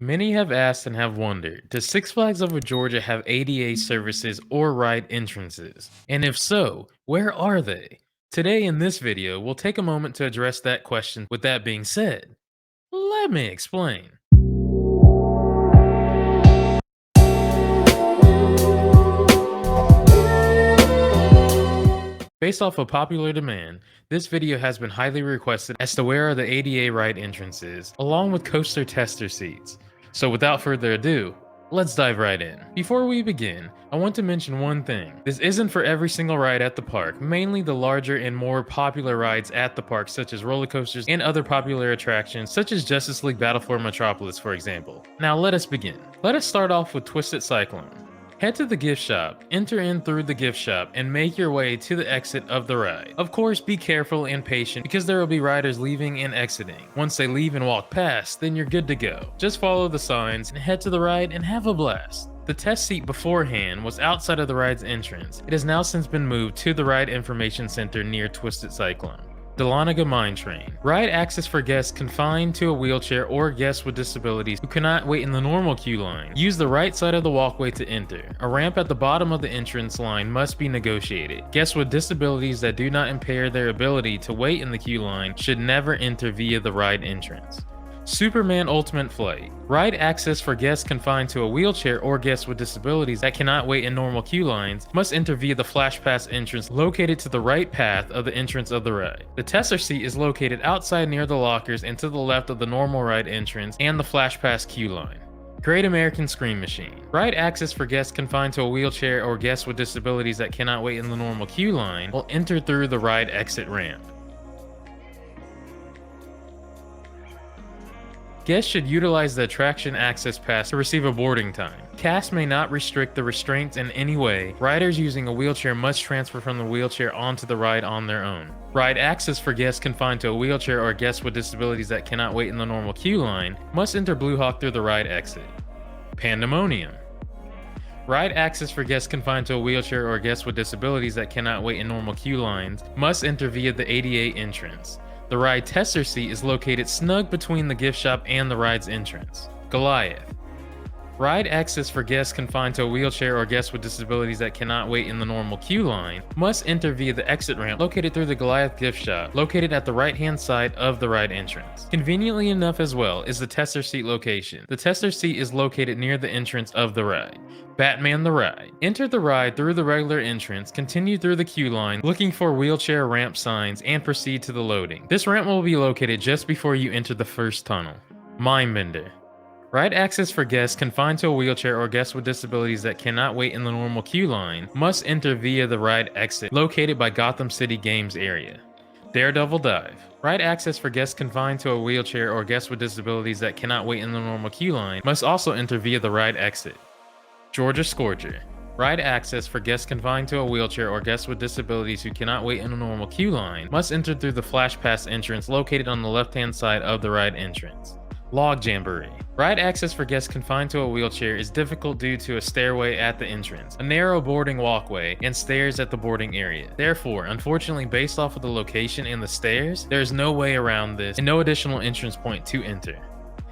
Many have asked and have wondered, does Six Flags Over Georgia have ADA services or ride entrances? And if so, where are they? Today in this video, we'll take a moment to address that question. With that being said, let me explain. Based off of popular demand, this video has been highly requested as to where are the ADA ride entrances, along with coaster tester seats. So without further ado, let's dive right in. Before we begin, I want to mention one thing. This isn't for every single ride at the park, mainly the larger and more popular rides at the park such as roller coasters and other popular attractions such as Justice League Battle for Metropolis for example. Now let us begin. Let us start off with Twisted Cyclone. Head to the gift shop, enter in through the gift shop, and make your way to the exit of the ride. Of course, be careful and patient because there will be riders leaving and exiting. Once they leave and walk past, then you're good to go. Just follow the signs and head to the ride and have a blast. The test seat beforehand was outside of the ride's entrance. It has now since been moved to the Ride Information Center near Twisted Cyclone. Dahlonega Mine Train. Ride access for guests confined to a wheelchair or guests with disabilities who cannot wait in the normal queue line. Use the right side of the walkway to enter. A ramp at the bottom of the entrance line must be negotiated. Guests with disabilities that do not impair their ability to wait in the queue line should never enter via the ride entrance. Superman Ultimate Flight. Ride access for guests confined to a wheelchair or guests with disabilities that cannot wait in normal queue lines must enter via the Flash Pass entrance located to the right path of the entrance of the ride. The tester seat is located outside near the lockers and to the left of the normal ride entrance and the Flash Pass queue line. Great American Scream Machine. Ride access for guests confined to a wheelchair or guests with disabilities that cannot wait in the normal queue line will enter through the ride exit ramp. Guests should utilize the attraction access pass to receive a boarding time. Cast may not restrict the restraints in any way. Riders using a wheelchair must transfer from the wheelchair onto the ride on their own. Ride access for guests confined to a wheelchair or guests with disabilities that cannot wait in the normal queue line must enter Blue Hawk through the ride exit. Pandemonium. Ride access for guests confined to a wheelchair or guests with disabilities that cannot wait in normal queue lines must enter via the ADA entrance. The ride tester seat is located snug between the gift shop and the ride's entrance. Goliath. Ride access for guests confined to a wheelchair or guests with disabilities that cannot wait in the normal queue line must enter via the exit ramp located through the Goliath gift shop, located at the right-hand side of the ride entrance. Conveniently enough as well is the tester seat location. The tester seat is located near the entrance of the ride. Batman the Ride. Enter the ride through the regular entrance, continue through the queue line, looking for wheelchair ramp signs, and proceed to the loading. This ramp will be located just before you enter the first tunnel. Mindbender. Ride access for guests confined to a wheelchair or guests with disabilities that cannot wait in the normal queue line must enter via the ride exit located by Gotham City Games area. Daredevil Dive. Ride access for guests confined to a wheelchair or guests with disabilities that cannot wait in the normal queue line must also enter via the ride exit. Georgia Scourger. Ride access for guests confined to a wheelchair or guests with disabilities who cannot wait in a normal queue line must enter through the Flash Pass entrance located on the left-hand side of the ride entrance. Log Jamboree. Ride access for guests confined to a wheelchair is difficult due to a stairway at the entrance, a narrow boarding walkway, and stairs at the boarding area. Therefore, unfortunately based off of the location and the stairs, there is no way around this and no additional entrance point to enter.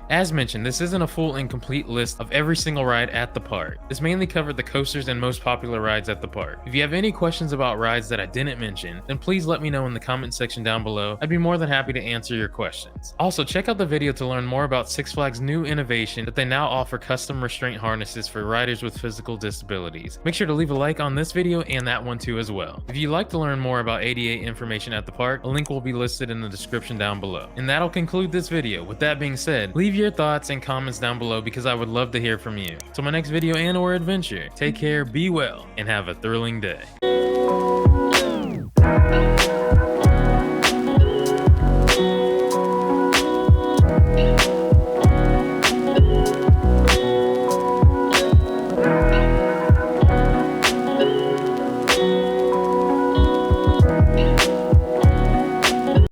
As mentioned, this isn't a full and complete list of every single ride at the park. This mainly covered the coasters and most popular rides at the park. If you have any questions about rides that I didn't mention, then please let me know in the comment section down below. I'd be more than happy to answer your questions. Also, check out the video to learn more about Six Flags' new innovation that they now offer custom restraint harnesses for riders with physical disabilities. Make sure to leave a like on this video and that one too as well. If you'd like to learn more about ADA information at the park, a link will be listed in the description down below. And that'll conclude this video. With that being said, leave your thoughts and comments down below because I would love to hear from you. Till my next video and or adventure, take care, be well, and have a thrilling day.